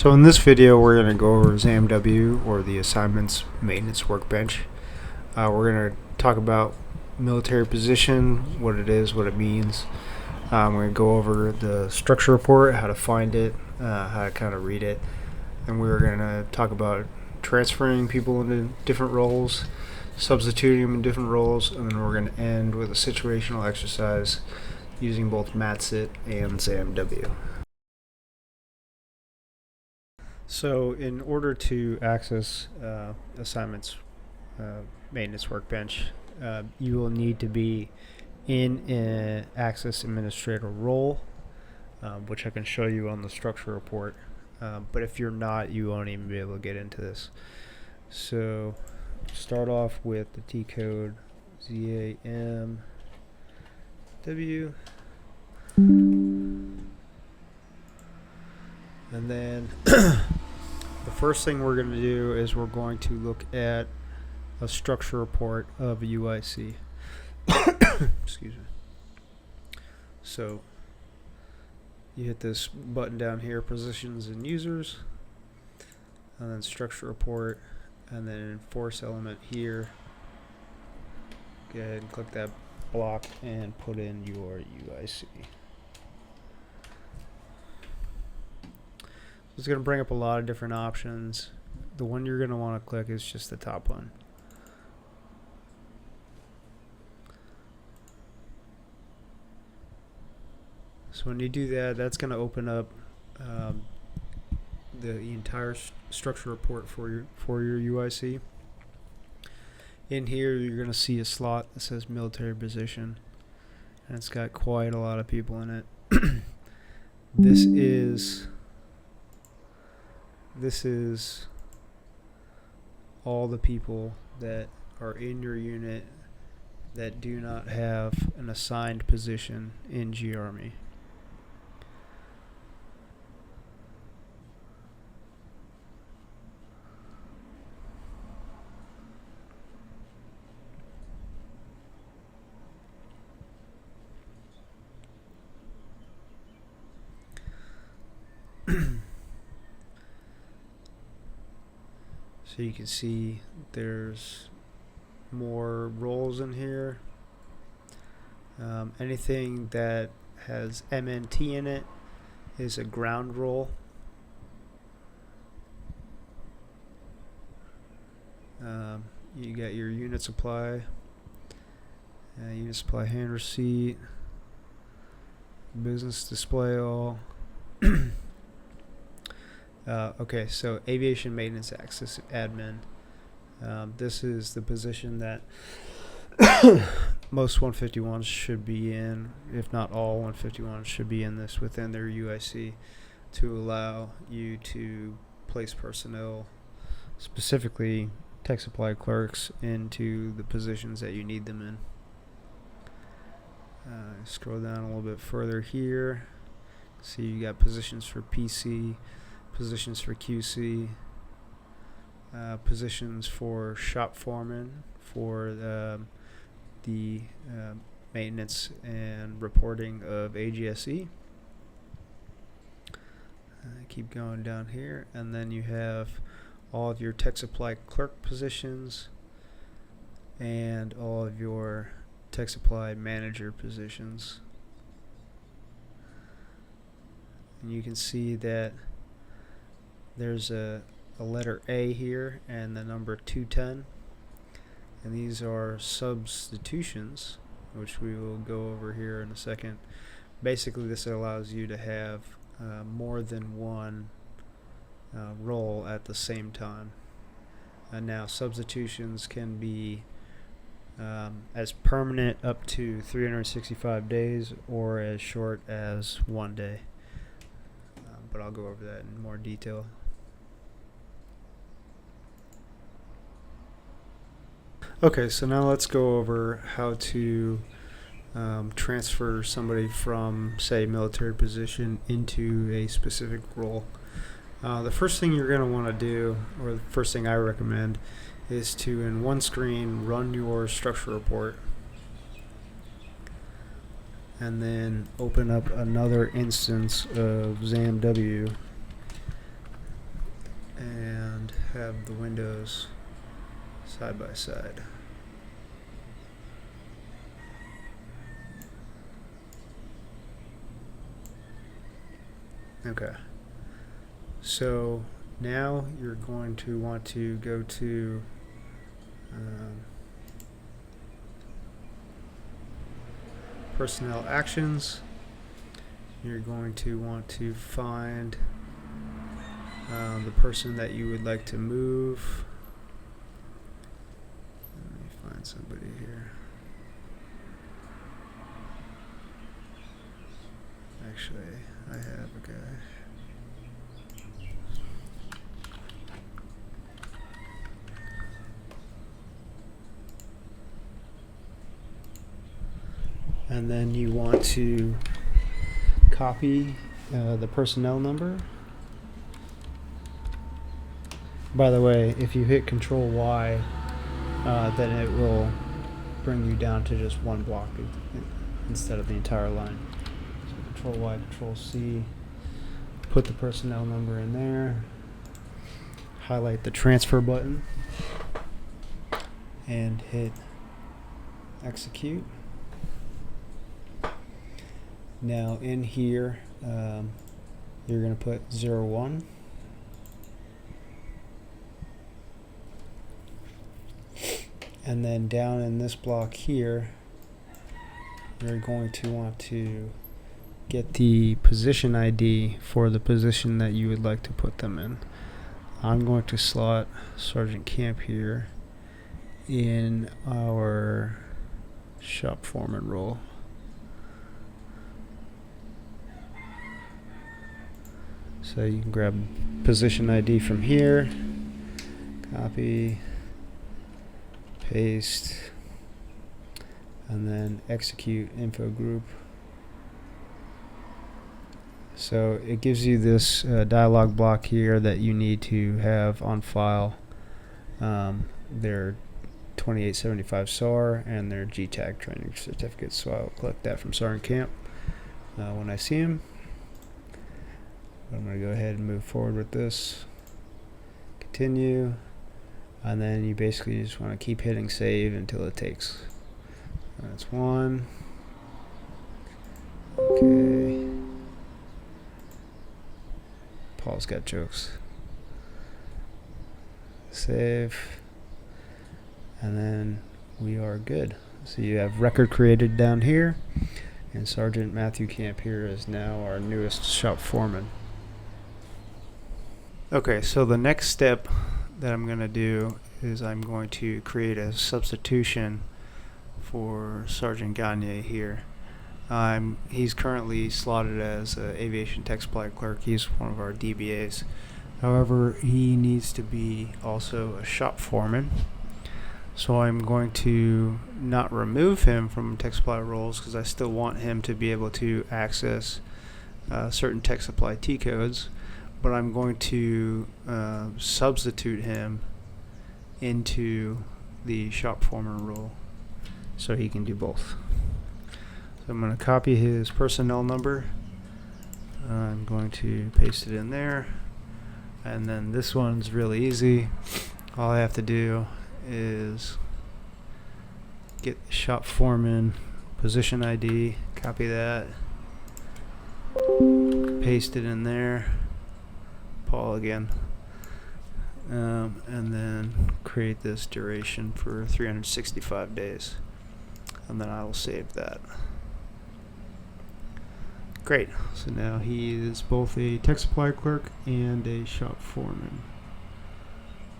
So in this video, we're going to go over Zamw, or the Assignments Maintenance Workbench. We're going to talk about military position, what it is, what it means. We're going to go over the structure report, how to find it, how to kind of read it. And we're going to talk about transferring people into different roles, substituting them in different roles, and then we're going to end with a situational exercise using both MATSIT and Zamw. So in order to access Assignments Maintenance Workbench, you will need to be in an Access Administrator role, which I can show you on the structure report. But if you're not, you won't even be able to get into this. So start off with the T code ZAMW. And then the first thing we're going to do is we're going to look at a structure report of a UIC. Excuse me. So you hit this button down here, positions and users, and then structure report, and then enforce element here. Go ahead and click that block and put in your UIC. It's going to bring up a lot of different options. The one you're going to want to click is just the top one. So when you do that, that's going to open up the entire structure report for your UIC. In here, you're going to see a slot that says military position, and it's got quite a lot of people in it. This is all the people that are in your unit that do not have an assigned position in G-Army. So you can see there's more roles in here. Anything that has MNT in it is a ground role. You got your unit supply, hand receipt, business display all. Okay, so aviation maintenance access admin. This is the position that most 151s should be in, if not all 151s should be in this within their UIC, to allow you to place personnel, specifically tech supply clerks, into the positions that you need them in. Scroll down a little bit further here. See, you got positions for PC, positions for QC, positions for shop foreman, for the maintenance and reporting of AGSE. Keep going down here, and then you have all of your tech supply clerk positions and all of your tech supply manager positions. And you can see that there's a letter A here and the number 210, and these are substitutions, which we will go over here in a second. Basically, this allows you to have more than one role at the same time. And now substitutions can be as permanent up to 365 days or as short as 1 day. But I'll go over that in more detail. Okay, so now let's go over how to transfer somebody from, say, military position into a specific role. The first thing you're going to want to do, or the first thing I recommend, is to, in one screen, run your structure report. and then open up another instance of Zamw and have the windows side by side. Okay, so now you're going to want to go to personnel actions. You're going to want to find the person that you would like to move. Let me find somebody here. Actually, I have a guy. And then you want to copy the personnel number. By the way, if you hit Control Y, then it will bring you down to just one block instead of the entire line. So Control Y, Control C, put the personnel number in there, highlight the transfer button, and hit execute. Now in here, you're going to put 01. And then down in this block here, you're going to want to get the position ID for the position that you would like to put them in. I'm going to slot Sergeant Camp here in our shop foreman role. So you can grab position ID from here, copy, paste, and then execute info group. So it gives you this dialog block here that you need to have on file their 2875 SAR and their GTAG training certificates. So I'll collect that from Sergeant Camp when I see him. I'm going to go ahead and move forward with this. Continue. And then you basically just want to keep hitting save until it takes. That's one. Okay. Paul's got jokes. Save. And then we are good. So you have record created down here. And Sergeant Matthew Camp here is now our newest shop foreman. Okay, so the next step that I'm going to do is I'm going to create a substitution for Sergeant Gagne here. He's currently slotted as an aviation tech supply clerk. He's one of our DBAs. However, he needs to be also a shop foreman. So I'm going to not remove him from tech supply roles because I still want him to be able to access certain tech supply T codes. But I'm going to substitute him into the shop foreman role so he can do both. So I'm going to copy his personnel number. I'm going to paste it in there. And then this one's really easy. All I have to do is get the shop foreman position ID, copy that, paste it in there. Paul again, and then create this duration for 365 days, and then I will save that. Great. So now he is both a tech supply clerk and a shop foreman.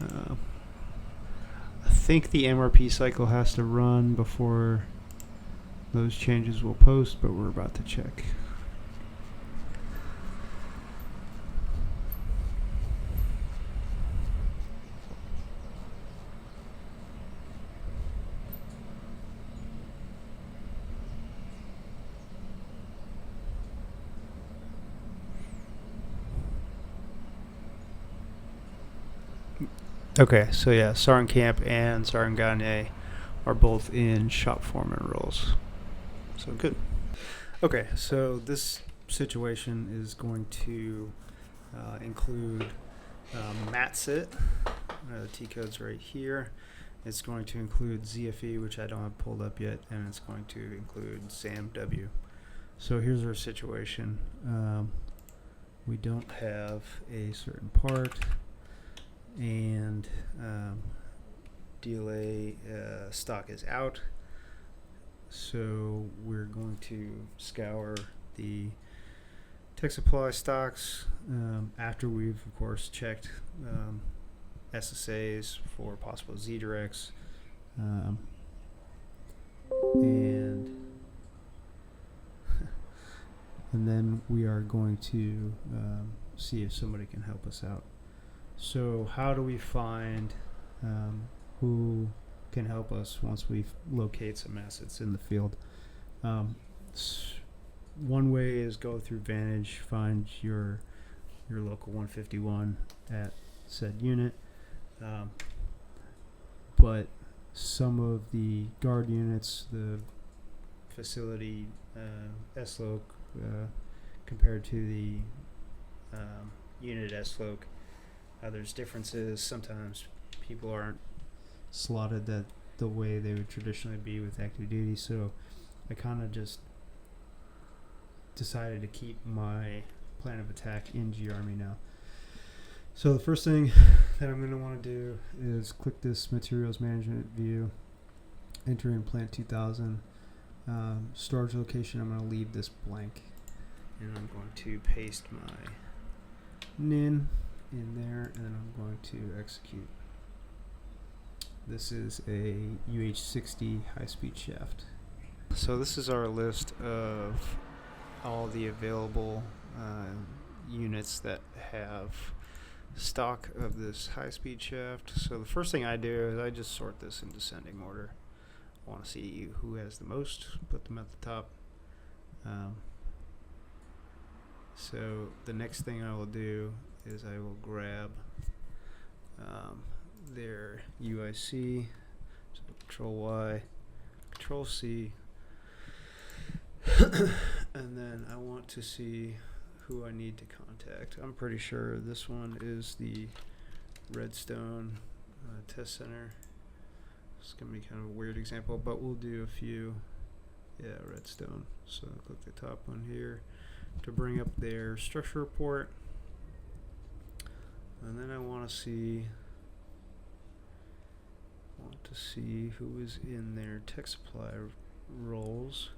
I think the MRP cycle has to run before those changes will post, but we're about to check. Okay, so yeah, Sergeant Camp and Sergeant Gagne are both in shop foreman roles. So good. Okay, so this situation is going to include matsit. The T code's right here. It's going to include ZFE, which I don't have pulled up yet, and it's going to include Zamw. So here's our situation. We don't have a certain part, and DLA stock is out. So we're going to scour the tech supply stocks after we've, of course, checked SSAs for possible Z-directs, and and then we are going to see if somebody can help us out. So how do we find who can help us once we locate some assets in the field? One way is go through Vantage, find your local 151 at said unit. But some of the guard units, the facility SLOC compared to the unit SLOC, there's differences. Sometimes people aren't slotted that the way they would traditionally be with active duty, so I kind of just decided to keep my plan of attack in G-Army now. So the first thing that I'm going to want to do is click this materials management view, enter in plant 2000, storage location. I'm going to leave this blank, and I'm going to paste my NIN in there, and then I'm going to execute. This is a UH-60 high-speed shaft. So this is our list of all the available units that have stock of this high-speed shaft. So the first thing I do is I just sort this in descending order. I want to see who has the most, put them at the top. So the next thing I will do is I will grab their UIC, so Control Y, Control C, and then I want to see who I need to contact. I'm pretty sure this one is the Redstone Test Center. It's going to be kind of a weird example, but we'll do a few. Yeah, Redstone. So click the top one here to bring up their structure report. And then I want to see who is in their tech supply roles.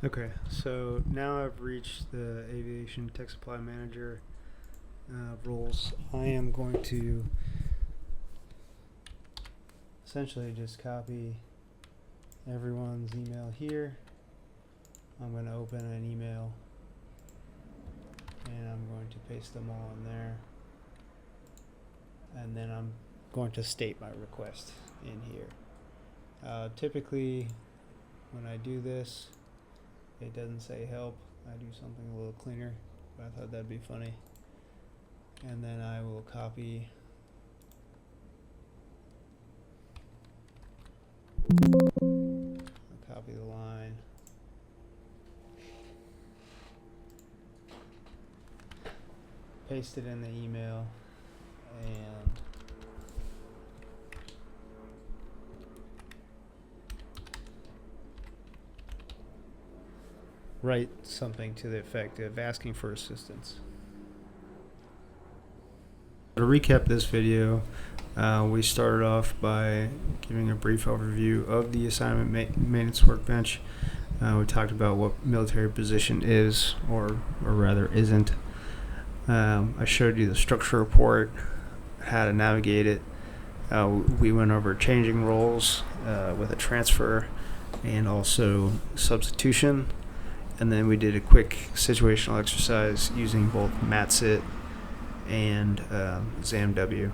Okay, so now I've reached the aviation tech supply manager roles. I am going to essentially just copy everyone's email here. I'm going to open an email and I'm going to paste them all in there, and then I'm going to state my request in here. Typically when I do this, it doesn't say help. I do something a little cleaner, but I thought that'd be funny. And then I will copy the line. Paste it in the email, and write something to the effect of asking for assistance. To recap this video, we started off by giving a brief overview of the assignment maintenance workbench. We talked about what military position is, or rather isn't. I showed you the structure report, how to navigate it. We went over changing roles with a transfer and also substitution. And then we did a quick situational exercise using both MATSIT and Zamw.